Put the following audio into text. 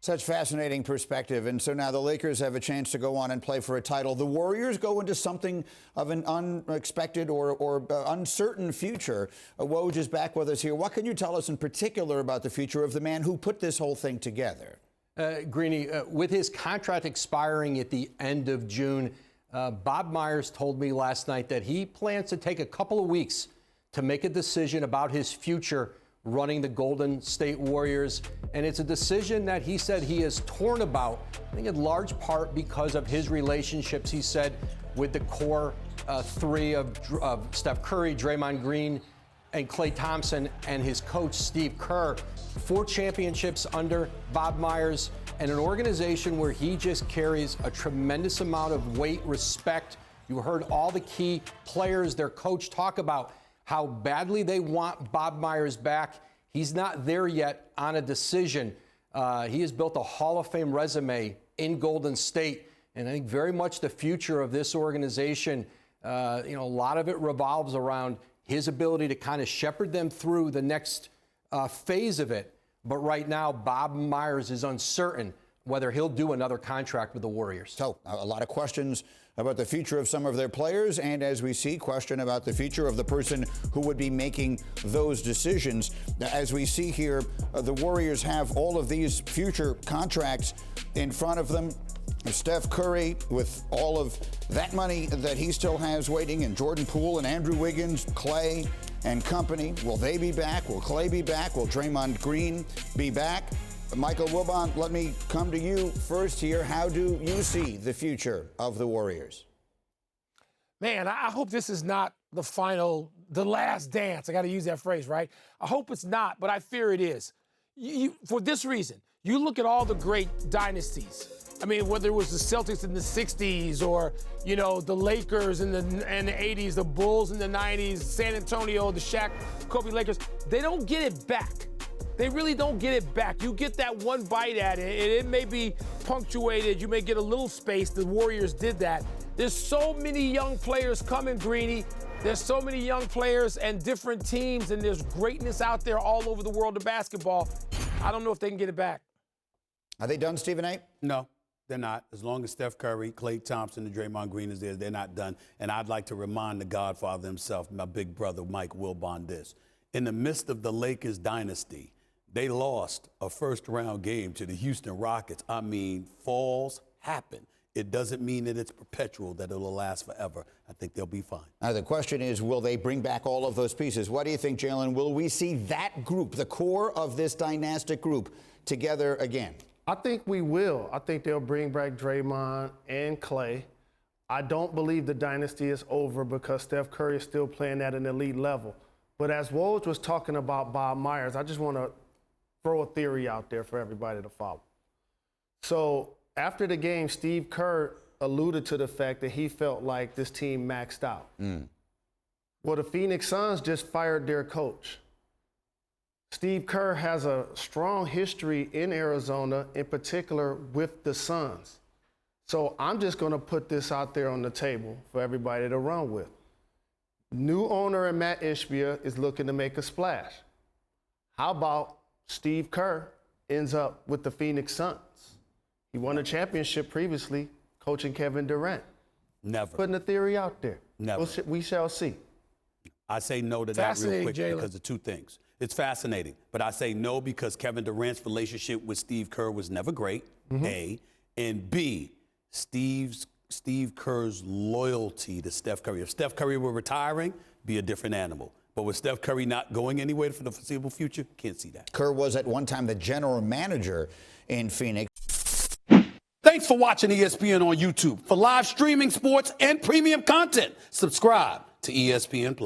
Such fascinating perspective. And so now the Lakers have a chance to go on and play for a title. The Warriors go into something of an unexpected or uncertain future. Woj is back with us here. What can you tell us in particular about the future of the man who put this whole thing together? Greeny, with his contract expiring at the end of June, Bob Meyers told me last night that he plans to take a couple of weeks to make a decision about his future running the Golden State Warriors. And it's a decision that he said he is torn about, I think in large part because of his relationships, he said, with the core three of Steph Curry, Draymond Green, and Klay Thompson, and his coach, Steve Kerr. 4 championships under Bob Meyers, and an organization where he just carries a tremendous amount of weight, respect. You heard all the key players, their coach, talk about how badly they want Bob Meyers back. He's not there yet on a decision. He has built a Hall of Fame resume in Golden State, and I think very much the future of this organization, a lot of it revolves around his ability to kind of shepherd them through the next phase of it. But right now, Bob Meyers is uncertain whether he'll do another contract with the Warriors. So a lot of questions about the future of some of their players, and as we see, question about the future of the person who would be making those decisions. As we see here, the Warriors have all of these future contracts in front of them. Steph Curry with all of that money that he still has waiting, and Jordan Poole and Andrew Wiggins, Klay and company. Will they be back? Will Klay be back? Will Draymond Green be back? Michael Wilbon, let me come to you first here. How do you see the future of the Warriors? Man, I hope this is not the last dance. I got to use that phrase, right? I hope it's not, but I fear it is. For this reason, you look at all the great dynasties. I mean, whether it was the Celtics in the 60s or, the Lakers in the 80s, the Bulls in the 90s, San Antonio, the Shaq, Kobe Lakers, they don't get it back. They really don't get it back. You get that one bite at it, and it may be punctuated. You may get a little space. The Warriors did that. There's so many young players coming, Greeny. There's so many young players and different teams, and there's greatness out there all over the world of basketball. I don't know if they can get it back. Are they done, Stephen A? No, they're not. As long as Steph Curry, Klay Thompson, and Draymond Green is there, they're not done. And I'd like to remind the Godfather himself, my big brother, Mike Wilbon, this. In the midst of the Lakers dynasty, they lost a first-round game to the Houston Rockets. I mean, falls happen. It doesn't mean that it's perpetual, that it'll last forever. I think they'll be fine. Now, the question is, will they bring back all of those pieces? What do you think, Jalen? Will we see that group, the core of this dynastic group, together again? I think we will. I think they'll bring back Draymond and Klay. I don't believe the dynasty is over because Steph Curry is still playing at an elite level. But as Woj was talking about Bob Meyers, I just want to throw a theory out there for everybody to follow. So after the game, Steve Kerr alluded to the fact that he felt like this team maxed out. Well, the Phoenix Suns just fired their coach. Steve Kerr has a strong history in Arizona, in particular with the Suns. So I'm just going to put this out there on the table for everybody to run with. New owner Matt Ishbia is looking to make a splash. How about Steve Kerr ends up with the Phoenix Suns? He won a championship previously, coaching Kevin Durant. Never. Putting a theory out there. Never. We shall see. I say no to that real quick because of two things. It's fascinating, but I say no because Kevin Durant's relationship with Steve Kerr was never great, A. And B, Steve Kerr's loyalty to Steph Curry. If Steph Curry were retiring, be a different animal. But with Steph Curry not going anywhere for the foreseeable future, can't see that. Kerr was at one time the general manager in Phoenix. Thanks for watching ESPN on YouTube. For live streaming, sports, and premium content, subscribe to ESPN+.